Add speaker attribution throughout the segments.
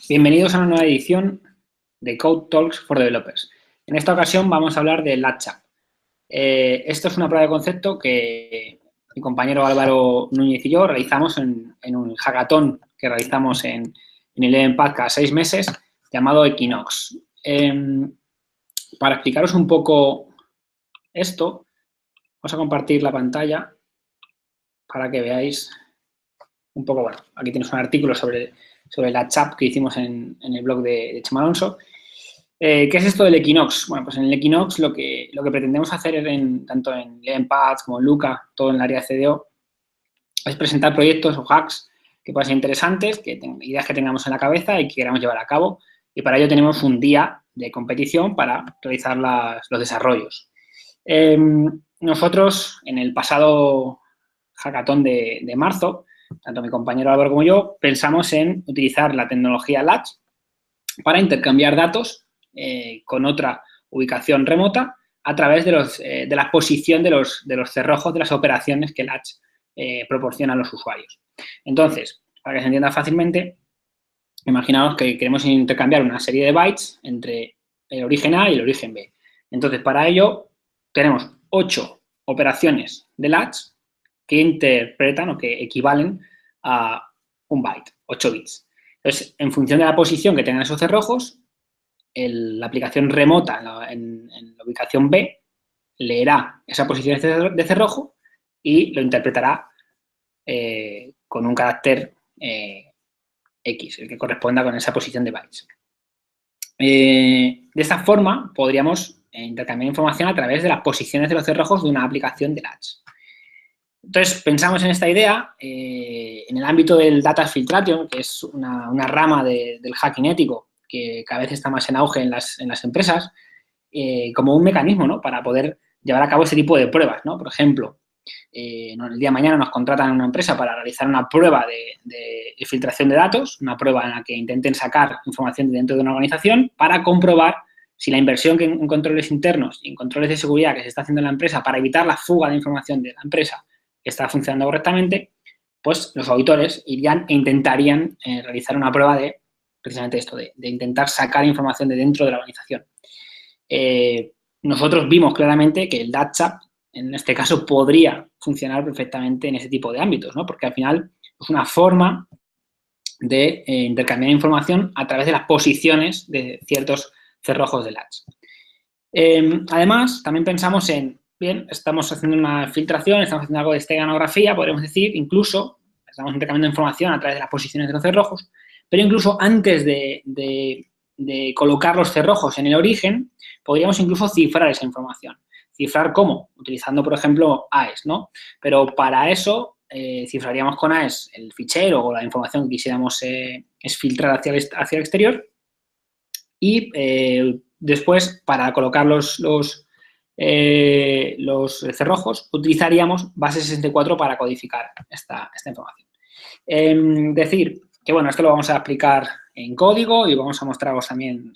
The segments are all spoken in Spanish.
Speaker 1: Bienvenidos a una nueva edición de Code Talks for Developers. En esta ocasión vamos a hablar de LATCHAP. Esto es una prueba de concepto que mi compañero Álvaro Núñez y yo realizamos en un hackathon que realizamos en el ENPAD cada 6 meses llamado Equinox. Para explicaros un poco esto, vamos a compartir la pantalla para que veáis un poco. Bueno, aquí tienes un artículo sobre la chat que hicimos en el blog de Chema Alonso. ¿Qué es esto del Equinox? Bueno, pues en el Equinox lo que pretendemos hacer tanto en Learnpads como en Luca, todo en el área de CDO, es presentar proyectos o hacks que puedan ser interesantes, ideas que tengamos en la cabeza y que queramos llevar a cabo. Y para ello tenemos un día de competición para realizar los desarrollos. Nosotros, en el pasado hackathon de marzo, tanto mi compañero Álvaro como yo, pensamos en utilizar la tecnología Latch para intercambiar datos con otra ubicación remota a través de la posición de los cerrojos de las operaciones que Latch proporciona a los usuarios. Entonces, para que se entienda fácilmente, imaginaos que queremos intercambiar una serie de bytes entre el origen A y el origen B. Entonces, para ello, tenemos 8 operaciones de Latch que interpretan o que equivalen a un byte, 8 bits. Entonces, en función de la posición que tengan esos cerrojos, la aplicación remota en la ubicación B leerá esa posición de cerrojo y lo interpretará con un carácter X, el que corresponda con esa posición de bytes. De esta forma, podríamos intercambiar información a través de las posiciones de los cerrojos de una aplicación de Latch. Entonces, pensamos en esta idea en el ámbito del data exfiltration, que es una rama del hacking ético que cada vez está más en auge en las empresas, como un mecanismo, ¿no?, para poder llevar a cabo ese tipo de pruebas, ¿no? Por ejemplo, el día de mañana nos contratan en una empresa para realizar una prueba de filtración de datos, una prueba en la que intenten sacar información de dentro de una organización para comprobar si la inversión en controles internos y en controles de seguridad que se está haciendo en la empresa para evitar la fuga de información de la empresa está funcionando correctamente, pues los auditores irían e intentarían realizar una prueba de precisamente esto, de intentar sacar información de dentro de la organización. Nosotros vimos claramente que el LATCHAP, en este caso, podría funcionar perfectamente en ese tipo de ámbitos, ¿no? Porque al final es una forma de intercambiar información a través de las posiciones de ciertos cerrojos de Latch. Además, también pensamos en, bien, estamos haciendo una filtración, estamos haciendo algo de esteganografía, podríamos decir, incluso estamos intercambiando información a través de las posiciones de los cerrojos, pero incluso antes de colocar los cerrojos en el origen, podríamos incluso cifrar esa información. ¿Cifrar cómo? Utilizando, por ejemplo, AES, ¿no? Pero para eso cifraríamos con AES el fichero o la información que quisiéramos exfiltrar hacia el exterior y después, para colocar los cerrojos, utilizaríamos base 64 para codificar esta información. Decir que, bueno, esto lo vamos a explicar en código y vamos a mostraros también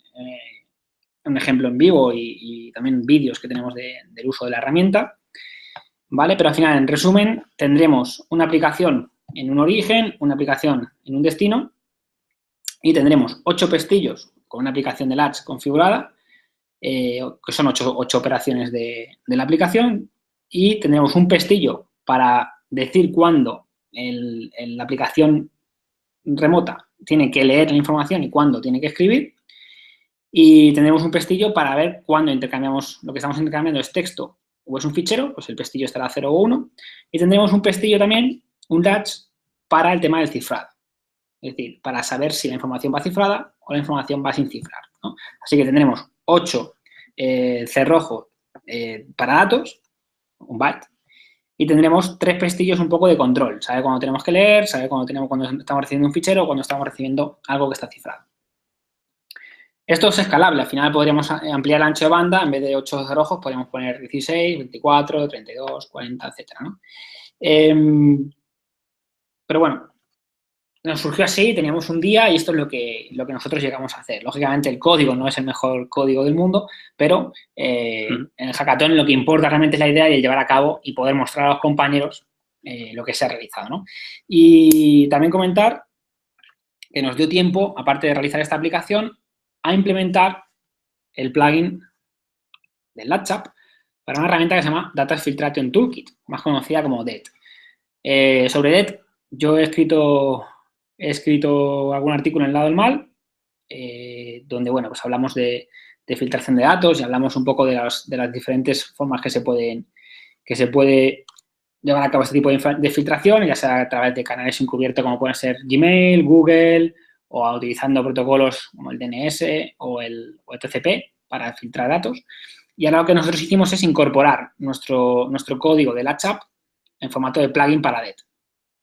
Speaker 1: un ejemplo en vivo y también vídeos que tenemos del uso de la herramienta, ¿vale? Pero al final, en resumen, tendremos una aplicación en un origen, una aplicación en un destino y tendremos 8 pestillos con una aplicación de Latch configurada, que son 8 operaciones de la aplicación, y tendremos un pestillo para decir cuándo la aplicación remota tiene que leer la información y cuándo tiene que escribir, y tendremos un pestillo para ver cuándo intercambiamos, lo que estamos intercambiando es texto o es un fichero, pues el pestillo estará 0 o 1, y tendremos un pestillo también, un Latch, para el tema del cifrado. Es decir, para saber si la información va cifrada o la información va sin cifrar, ¿no? Así que tendremos 8 cerrojos para datos, un byte, y tendremos 3 pestillos un poco de control. Saber cuándo tenemos que leer, saber cuándo estamos recibiendo un fichero o cuando estamos recibiendo algo que está cifrado. Esto es escalable. Al final podríamos ampliar el ancho de banda. En vez de 8 cerrojos, podríamos poner 16, 24, 32, 40, etcétera, ¿no? Pero bueno, nos surgió así, teníamos un día y esto es lo que nosotros llegamos a hacer. Lógicamente, el código no es el mejor código del mundo, pero en el hackathon lo que importa realmente es la idea y el llevar a cabo y poder mostrar a los compañeros lo que se ha realizado, ¿no? Y también comentar que nos dio tiempo, aparte de realizar esta aplicación, a implementar el plugin del LatchApp para una herramienta que se llama Data Filtration Toolkit, más conocida como DET. Sobre DET, yo he escrito algún artículo en el lado del mal, donde, bueno, pues hablamos de filtración de datos y hablamos un poco de las diferentes formas que se puede llevar a cabo este tipo de filtración, ya sea a través de canales encubiertos como pueden ser Gmail, Google, o utilizando protocolos como el DNS o el TCP para filtrar datos. Y ahora lo que nosotros hicimos es incorporar nuestro código de LatchApp en formato de plugin para DET.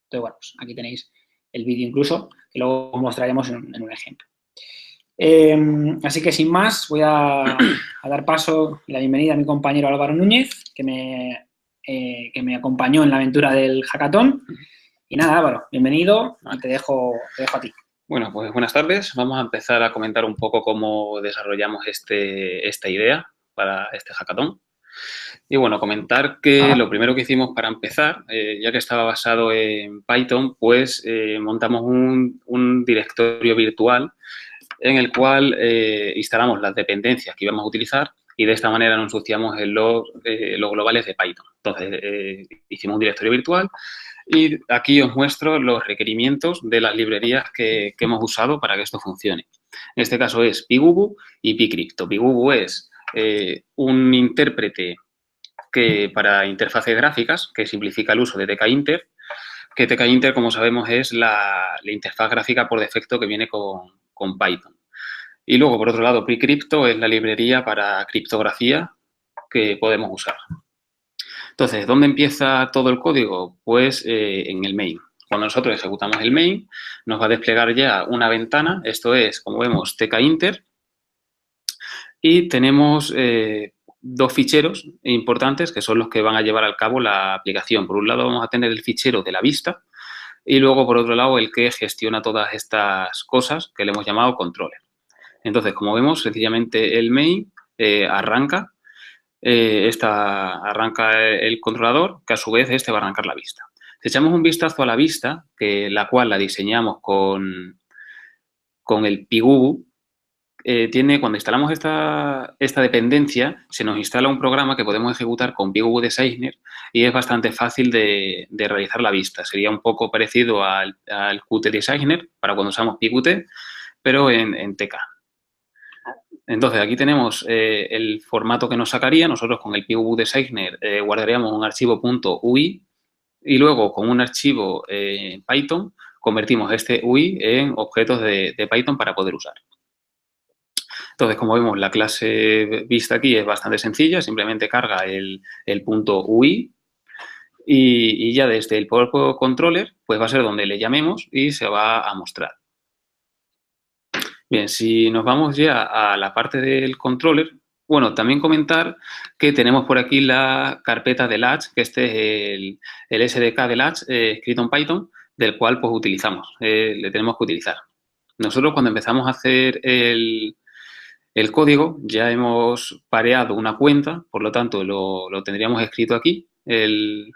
Speaker 1: Entonces, bueno, pues aquí tenéis el vídeo incluso, que luego os mostraremos en un ejemplo. Así que sin más, voy a dar paso y la bienvenida a mi compañero Álvaro Núñez, que me acompañó en la aventura del hackathon. Y nada, Álvaro, bienvenido y te dejo a ti.
Speaker 2: Bueno, pues buenas tardes. Vamos a empezar a comentar un poco cómo desarrollamos esta idea para este hackathon. Y bueno, comentar que lo primero que hicimos para empezar, ya que estaba basado en Python, pues montamos un directorio virtual en el cual instalamos las dependencias que íbamos a utilizar y de esta manera no ensuciamos los globales de Python. Entonces, hicimos un directorio virtual y aquí os muestro los requerimientos de las librerías que hemos usado para que esto funcione. En este caso es PyGubu y PyCrypto. PyGubu es un intérprete para interfaces gráficas que simplifica el uso de tkinter, que tkinter, como sabemos, es la interfaz gráfica por defecto que viene con Python. Y luego, por otro lado, PyCrypto es la librería para criptografía que podemos usar. Entonces, ¿dónde empieza todo el código? Pues en el main. Cuando nosotros ejecutamos el main, nos va a desplegar ya una ventana. Esto es, como vemos, tkinter. Y tenemos dos ficheros importantes que son los que van a llevar al cabo la aplicación. Por un lado, vamos a tener el fichero de la vista y luego, por otro lado, el que gestiona todas estas cosas que le hemos llamado controller. Entonces, como vemos, sencillamente el main arranca el controlador, que a su vez este va a arrancar la vista. Si echamos un vistazo a la vista, la cual la diseñamos con el PyGubu, cuando instalamos esta dependencia, se nos instala un programa que podemos ejecutar con PyGubu Designer y es bastante fácil de realizar la vista. Sería un poco parecido al Qt Designer para cuando usamos PyQt, pero en TK. Entonces, aquí tenemos el formato que nos sacaría. Nosotros con el PyGubu Designer guardaríamos un archivo .ui y luego con un archivo Python convertimos este UI en objetos de Python para poder usar. Entonces, como vemos, la clase vista aquí es bastante sencilla. Simplemente carga el .ui y ya desde el propio controller pues va a ser donde le llamemos y se va a mostrar. Bien, si nos vamos ya a la parte del controller, bueno, también comentar que tenemos por aquí la carpeta de Latch, que este es el SDK de Latch escrito en Python, del cual pues utilizamos, le tenemos que utilizar. Nosotros cuando empezamos a hacer el código ya hemos pareado una cuenta, por lo tanto lo tendríamos escrito aquí, tendríamos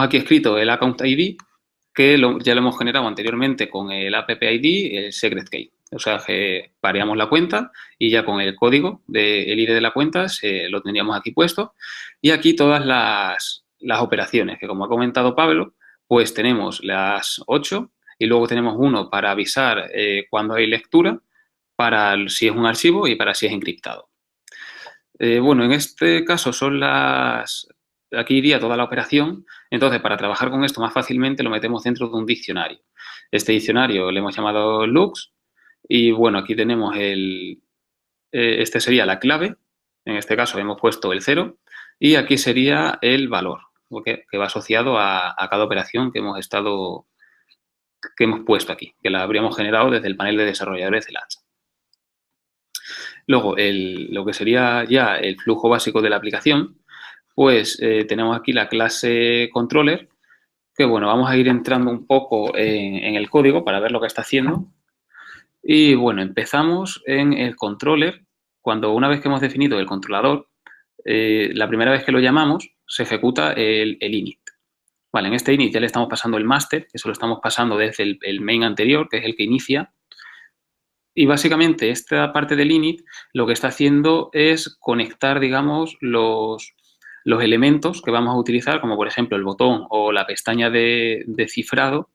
Speaker 2: aquí escrito el account ID, que ya lo hemos generado anteriormente con el app ID, el secret key. O sea, que pareamos la cuenta y ya con el código del ID de la cuenta lo tendríamos aquí puesto. Y aquí todas las operaciones, que como ha comentado Pablo, pues tenemos las 8 y luego tenemos uno para avisar cuando hay lectura, para si es un archivo y para si es encriptado. Bueno, en este caso son aquí iría toda la operación. Entonces, para trabajar con esto más fácilmente, lo metemos dentro de un diccionario. Este diccionario le hemos llamado Lux y, bueno, aquí tenemos este sería la clave. En este caso hemos puesto el 0 y aquí sería el valor, que va asociado a cada operación que hemos puesto aquí, que la habríamos generado desde el panel de desarrolladores de Latch. Luego, lo que sería ya el flujo básico de la aplicación, pues tenemos aquí la clase controller, que bueno, vamos a ir entrando un poco en el código para ver lo que está haciendo. Y bueno, empezamos en el controller. Una vez que hemos definido el controlador, la primera vez que lo llamamos, se ejecuta el init. Vale, en este init ya le estamos pasando el master, eso lo estamos pasando desde el main anterior, que es el que inicia. Y básicamente esta parte del init lo que está haciendo es conectar, digamos, los elementos que vamos a utilizar, como por ejemplo el botón o la pestaña de cifrado,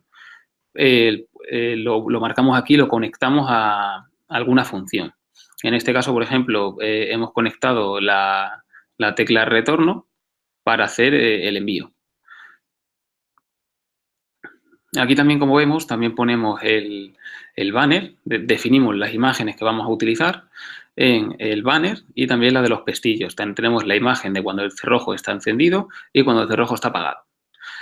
Speaker 2: lo marcamos aquí, lo conectamos a alguna función. En este caso, por ejemplo, hemos conectado la tecla retorno para hacer el envío. Aquí también, como vemos, también ponemos el banner, definimos las imágenes que vamos a utilizar en el banner y también la de los pestillos. Tenemos la imagen de cuando el cerrojo está encendido y cuando el cerrojo está apagado.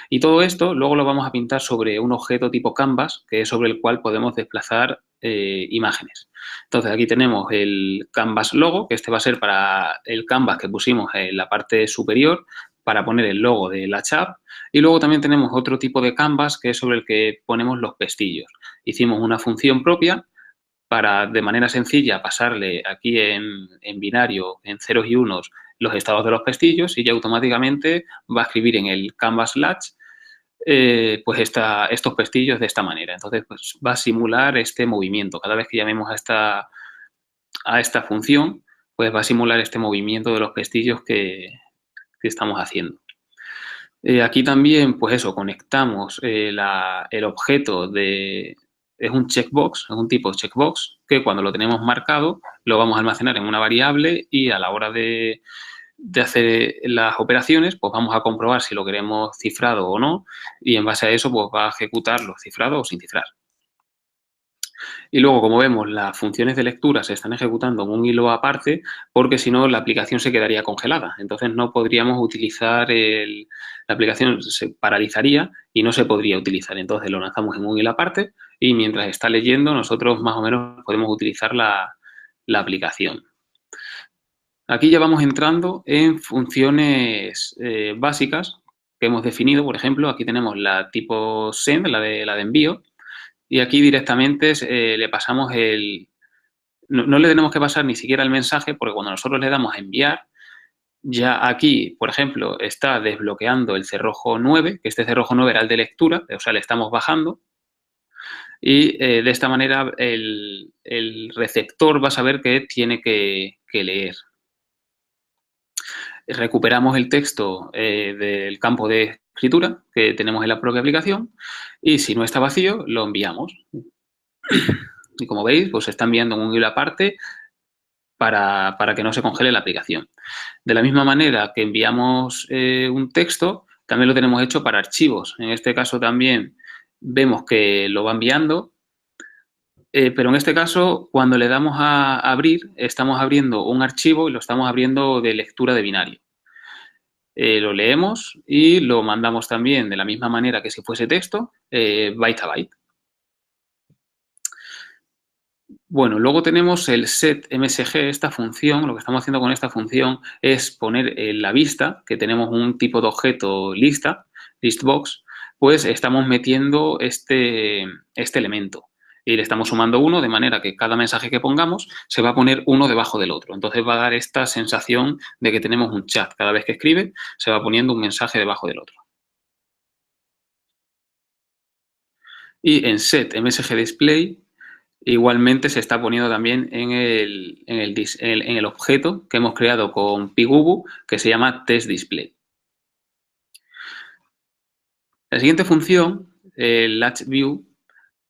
Speaker 2: Y todo esto luego lo vamos a pintar sobre un objeto tipo canvas, que es sobre el cual podemos desplazar imágenes. Entonces, aquí tenemos el canvas logo, que este va a ser para el canvas que pusimos en la parte superior para poner el logo de la chap. Y luego también tenemos otro tipo de canvas, que es sobre el que ponemos los pestillos. Hicimos una función propia para, de manera sencilla, pasarle aquí en binario, en ceros y unos, los estados de los pestillos y ya automáticamente va a escribir en el canvas latch pues estos pestillos de esta manera. Entonces, pues va a simular este movimiento. Cada vez que llamemos a esta función, pues va a simular este movimiento de los pestillos que estamos haciendo. Aquí también, pues eso, conectamos el objeto es un checkbox, es un tipo checkbox, que cuando lo tenemos marcado lo vamos a almacenar en una variable y a la hora de hacer las operaciones, pues vamos a comprobar si lo queremos cifrado o no y en base a eso pues va a ejecutarlo cifrado o sin cifrar. Y luego, como vemos, las funciones de lectura se están ejecutando en un hilo aparte porque si no la aplicación se quedaría congelada. Entonces no podríamos utilizar la aplicación se paralizaría y no se podría utilizar. Entonces lo lanzamos en un hilo aparte y mientras está leyendo nosotros más o menos podemos utilizar la aplicación. Aquí ya vamos entrando en funciones básicas que hemos definido. Por ejemplo, aquí tenemos la tipo send, la de envío, y aquí directamente le pasamos no le tenemos que pasar ni siquiera el mensaje porque cuando nosotros le damos a enviar, ya aquí, por ejemplo, está desbloqueando el cerrojo 9, que este cerrojo 9 era el de lectura, o sea, le estamos bajando. Y de esta manera el receptor va a saber que tiene que leer. Recuperamos el texto del campo de escritura que tenemos en la propia aplicación y si no está vacío, lo enviamos. Y como veis, pues se está enviando en un hilo aparte para que no se congele la aplicación. De la misma manera que enviamos un texto, también lo tenemos hecho para archivos. En este caso también vemos que lo va enviando, pero en este caso, cuando le damos a abrir, estamos abriendo un archivo y lo estamos abriendo de lectura de binario. Lo leemos y lo mandamos también de la misma manera que si fuese texto, byte a byte. Bueno, luego tenemos el setMSG, esta función. Lo que estamos haciendo con esta función es poner en la vista, que tenemos un tipo de objeto listbox, pues estamos metiendo este elemento y le estamos sumando uno de manera que cada mensaje que pongamos se va a poner uno debajo del otro. Entonces va a dar esta sensación de que tenemos un chat. Cada vez que escribe se va poniendo un mensaje debajo del otro. Y en setMSGDisplay igualmente se está poniendo también en el objeto que hemos creado con Pigubu que se llama testDisplay. La siguiente función, el latchView,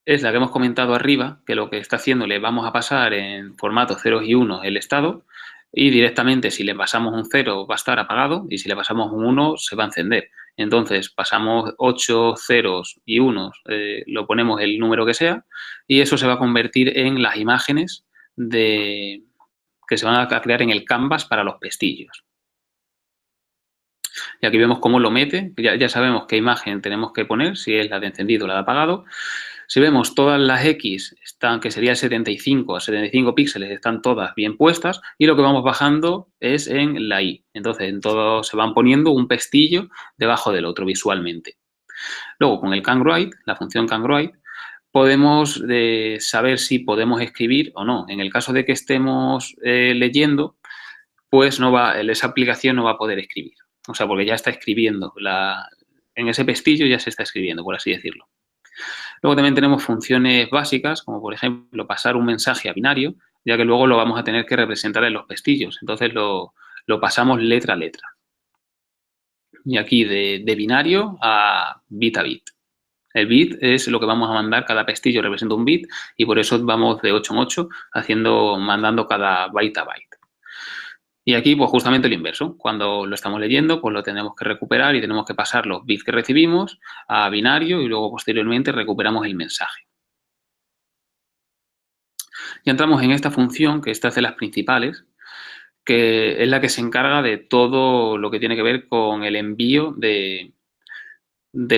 Speaker 2: es la que hemos comentado arriba, que lo que está haciendo le vamos a pasar en formato ceros y unos el estado y directamente si le pasamos un 0 va a estar apagado y si le pasamos un 1 se va a encender. Entonces pasamos 8 ceros y unos, lo ponemos el número que sea y eso se va a convertir en las imágenes que se van a crear en el canvas para los pestillos. Y aquí vemos cómo lo mete, ya sabemos qué imagen tenemos que poner, si es la de encendido o la de apagado. Si vemos todas las X, que sería 75 a 75 píxeles, están todas bien puestas y lo que vamos bajando es en la Y. Entonces, en todo se van poniendo un pestillo debajo del otro visualmente. Luego, con el canWrite, la función canWrite, podemos saber si podemos escribir o no. En el caso de que estemos leyendo, pues esa aplicación no va a poder escribir. O sea, porque ya está escribiendo en ese pestillo ya se está escribiendo, por así decirlo. Luego también tenemos funciones básicas, como por ejemplo pasar un mensaje a binario, ya que luego lo vamos a tener que representar en los pestillos. Entonces lo pasamos letra a letra. Y aquí de binario a bit a bit. El bit es lo que vamos a mandar, cada pestillo representa un bit y por eso vamos de 8 en 8 mandando cada byte a byte. Y aquí pues justamente lo inverso. Cuando lo estamos leyendo pues lo tenemos que recuperar y tenemos que pasar los bits que recibimos a binario y luego posteriormente recuperamos el mensaje. Y entramos en esta función, que esta es de las principales, que es la que se encarga de todo lo que tiene que ver con el envío del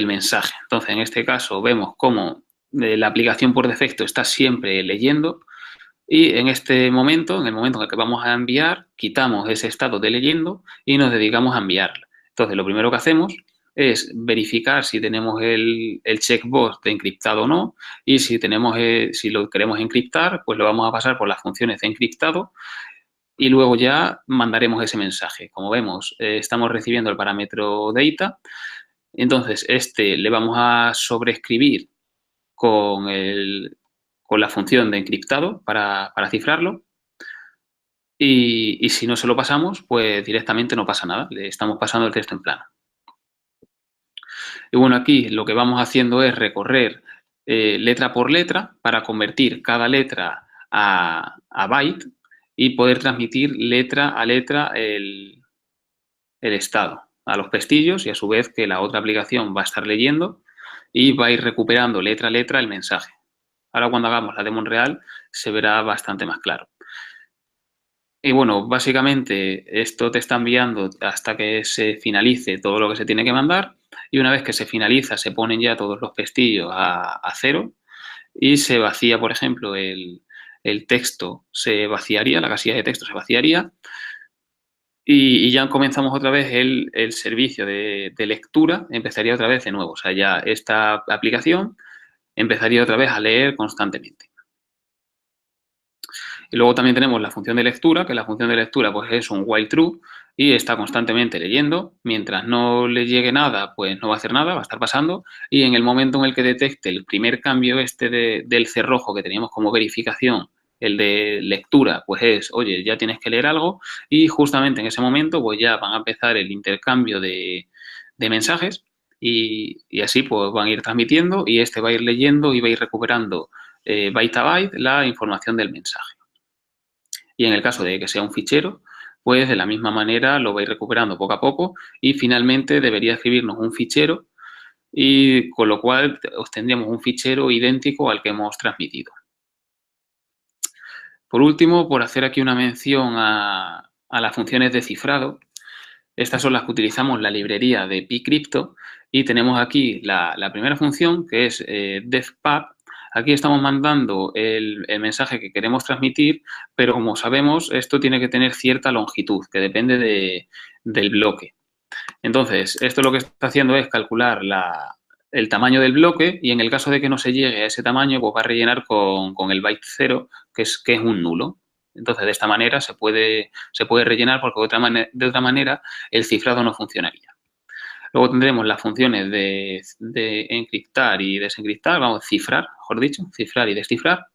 Speaker 2: mensaje. Entonces, en este caso vemos cómo la aplicación por defecto está siempre leyendo y en este momento, en el momento en el que vamos a enviar, quitamos ese estado de leyendo y nos dedicamos a enviarla. Entonces, lo primero que hacemos es verificar si tenemos el checkbox de encriptado o no y si lo queremos encriptar, pues lo vamos a pasar por las funciones de encriptado y luego ya mandaremos ese mensaje. Como vemos, estamos recibiendo el parámetro data. Entonces, le vamos a sobreescribir con la función de encriptado para cifrarlo. Y si no se lo pasamos, pues directamente no pasa nada. Le estamos pasando el texto en plano. Y bueno, aquí lo que vamos haciendo es recorrer letra por letra para convertir cada letra a byte y poder transmitir letra a letra el estado a los pestillos y a su vez que la otra aplicación va a estar leyendo y va a ir recuperando letra a letra el mensaje. Ahora cuando hagamos la demo en real se verá bastante más claro. Y bueno, básicamente esto te está enviando hasta que se finalice todo lo que se tiene que mandar y una vez que se finaliza se ponen ya todos los pestillos a cero y se vacía, por ejemplo, el texto se vaciaría, la casilla de texto se vaciaría y ya comenzamos otra vez el servicio de lectura, empezaría otra vez de nuevo. O sea, ya esta aplicación empezaría otra vez a leer constantemente. Y luego también tenemos la función de lectura, que la función de lectura pues es un while true y está constantemente leyendo. Mientras no le llegue nada, pues no va a hacer nada, va a estar pasando. Y en el momento en el que detecte el primer cambio del cerrojo que teníamos como verificación, el de lectura, pues es, oye, ya tienes que leer algo. Y justamente en ese momento, pues ya van a empezar el intercambio de mensajes y así pues van a ir transmitiendo y va a ir leyendo y va a ir recuperando byte a byte la información del mensaje. Y en el caso de que sea un fichero, pues de la misma manera lo vais recuperando poco a poco y finalmente debería escribirnos un fichero y con lo cual obtendríamos un fichero idéntico al que hemos transmitido. Por último, por hacer aquí una mención a las funciones de cifrado, estas son las que utilizamos la librería de pcrypto y tenemos aquí la primera función que es devpath. Aquí estamos mandando el mensaje que queremos transmitir, pero como sabemos, esto tiene que tener cierta longitud, que depende del bloque. Entonces, esto lo que está haciendo es calcular el tamaño del bloque y en el caso de que no se llegue a ese tamaño, pues va a rellenar con el byte 0, que es un nulo. Entonces, de esta manera se puede rellenar porque de otra manera el cifrado no funcionaría. Luego tendremos las funciones de encriptar y desencriptar, vamos, cifrar, mejor dicho, cifrar y descifrar,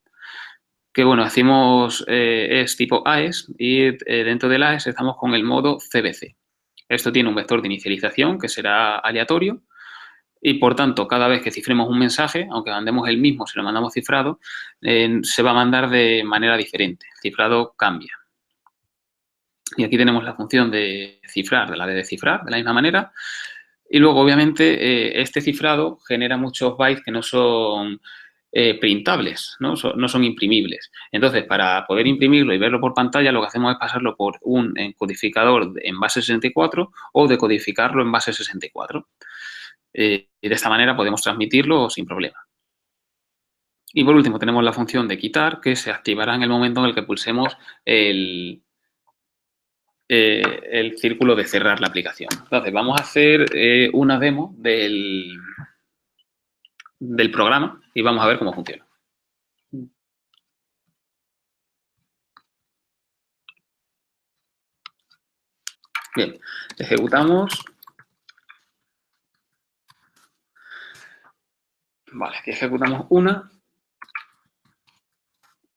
Speaker 2: que bueno, hacemos, es tipo AES y dentro del AES estamos con el modo CBC. Esto tiene un vector de inicialización que será aleatorio y, por tanto, cada vez que cifremos un mensaje, aunque mandemos el mismo si lo mandamos cifrado, se va a mandar de manera diferente. El cifrado cambia. Y aquí tenemos la función de cifrar, de la de descifrar, de la misma manera. Y luego, obviamente, este cifrado genera muchos bytes que no son printables, ¿no? No son imprimibles. Entonces, para poder imprimirlo y verlo por pantalla, lo que hacemos es pasarlo por un encodificador en base 64 o decodificarlo en base 64. Y de esta manera podemos transmitirlo sin problema. Y por último tenemos la función de quitar, que se activará en el momento en el que pulsemos el círculo de cerrar la aplicación. Entonces vamos a hacer una demo del programa y vamos a ver cómo funciona. Bien, ejecutamos. Vale, aquí ejecutamos una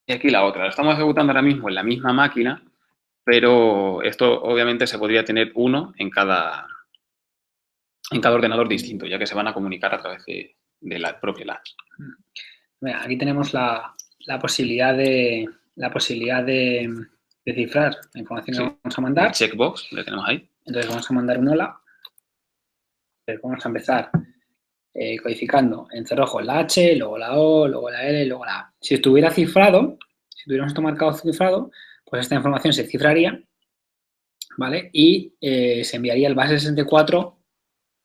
Speaker 2: y aquí la otra. Lo estamos ejecutando ahora mismo en la misma máquina, pero esto obviamente se podría tener uno en cada ordenador distinto, ya que se van a comunicar a través de la propia latch.
Speaker 1: Mira, aquí tenemos la posibilidad de cifrar la información que vamos a mandar.
Speaker 2: El checkbox le tenemos ahí.
Speaker 1: Entonces vamos a mandar un hola. Vamos a empezar codificando en cerrojo la H, luego la O, luego la L, luego la A. Si estuviera cifrado, si tuviéramos esto marcado cifrado, pues esta información se cifraría, ¿vale? Y se enviaría el base 64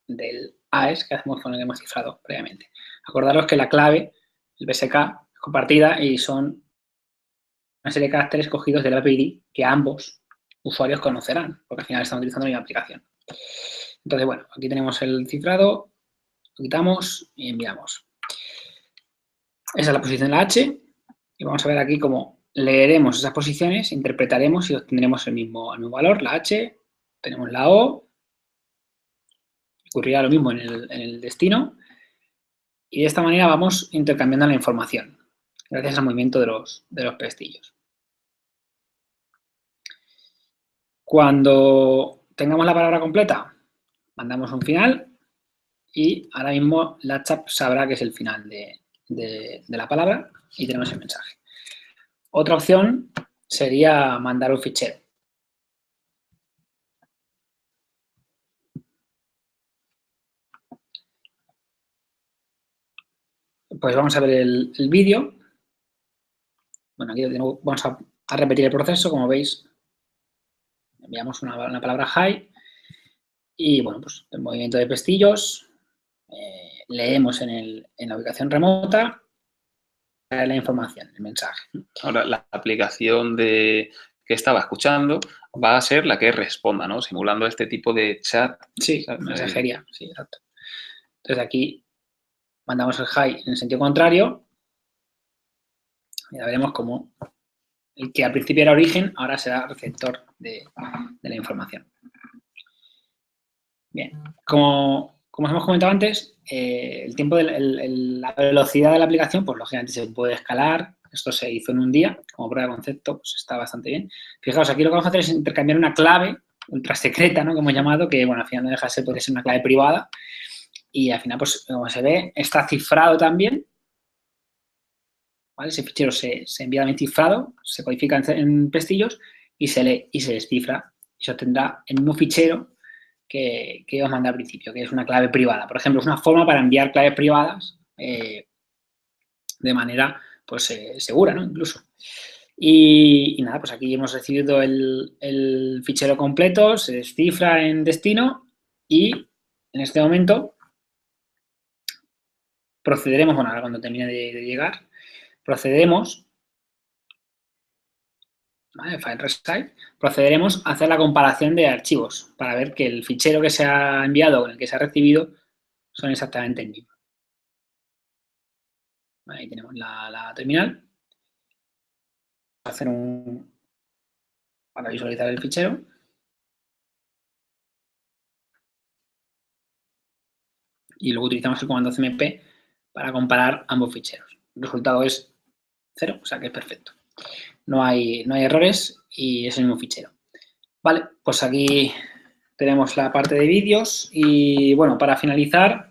Speaker 1: del AES que hacemos con el que hemos cifrado previamente. Acordaros que la clave, el BSK, es compartida y son una serie de caracteres cogidos del API que ambos usuarios conocerán, porque al final están utilizando la misma aplicación. Entonces, bueno, aquí tenemos el cifrado, lo quitamos y enviamos. Esa es la posición de la H y vamos a ver aquí cómo leeremos esas posiciones, interpretaremos y obtendremos el mismo valor, la H, tenemos la O, ocurrirá lo mismo en el destino y de esta manera vamos intercambiando la información gracias al movimiento de los pestillos. Cuando tengamos la palabra completa, mandamos un final y ahora mismo la chat sabrá que es el final de la palabra y tenemos el mensaje. Otra opción sería mandar un fichero. Pues vamos a ver el vídeo. Bueno, aquí vamos a repetir el proceso, como veis. Enviamos una palabra hi y, bueno, pues el movimiento de pestillos. Leemos en la ubicación remota la información, el mensaje.
Speaker 2: Ahora, la aplicación que estaba escuchando va a ser la que responda, ¿no? Simulando este tipo de chat.
Speaker 1: Sí, mensajería, sí, exacto. Entonces aquí mandamos el hi en el sentido contrario y ya veremos cómo el que al principio era origen ahora será receptor de la información. Bien, como os hemos comentado antes, el tiempo la velocidad de la aplicación, pues lógicamente se puede escalar. Esto se hizo en un día, como prueba de concepto, pues está bastante bien. Fijaos, aquí lo que vamos a hacer es intercambiar una clave ultra secreta, ¿no? Que hemos llamado, que bueno, al final no deja de ser, puede ser una clave privada. Y al final, pues como se ve, está cifrado también. ¿Vale? Ese fichero se envía también cifrado, se codifica en pestillos y se lee y se descifra. Y se obtendrá el mismo fichero que os mandé al principio, que es una clave privada. Por ejemplo, es una forma para enviar claves privadas de manera pues, segura, ¿no? Incluso. Y nada, pues aquí hemos recibido el fichero completo, se descifra en destino y en este momento procederemos, bueno, ahora cuando termine de llegar, procederemos, ¿vale? File Resize, procederemos a hacer la comparación de archivos para ver que el fichero que se ha enviado con el que se ha recibido son exactamente el mismo. Ahí tenemos la terminal. Hacer para visualizar el fichero. Y luego utilizamos el comando cmp para comparar ambos ficheros. El resultado es 0, o sea que es perfecto. No hay errores y es el mismo fichero. Vale, pues aquí tenemos la parte de vídeos y, bueno, para finalizar,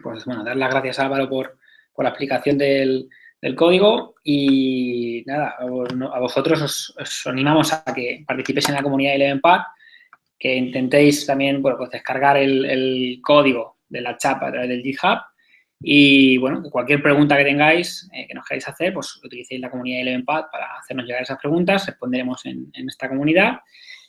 Speaker 1: pues, bueno, dar las gracias a Álvaro por la explicación del código y, nada, a vosotros os animamos a que participéis en la comunidad de ElevenPath, que intentéis también, bueno, pues descargar el código de la chapa a través del GitHub y, bueno, cualquier pregunta que tengáis, que nos queráis hacer, pues utilicéis la comunidad de ElevenPath para hacernos llegar esas preguntas, responderemos en esta comunidad.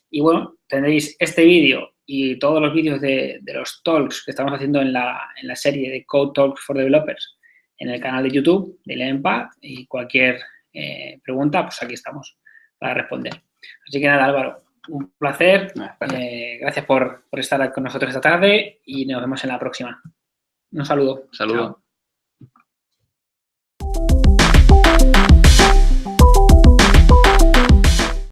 Speaker 1: Y, bueno, tendréis este vídeo y todos los vídeos de los talks que estamos haciendo en la serie de Code Talks for Developers en el canal de YouTube de ElevenPath y cualquier pregunta, pues aquí estamos para responder. Así que nada, Álvaro, un placer. Gracias por estar con nosotros esta tarde y nos vemos en la próxima. Un saludo.
Speaker 2: Saludos.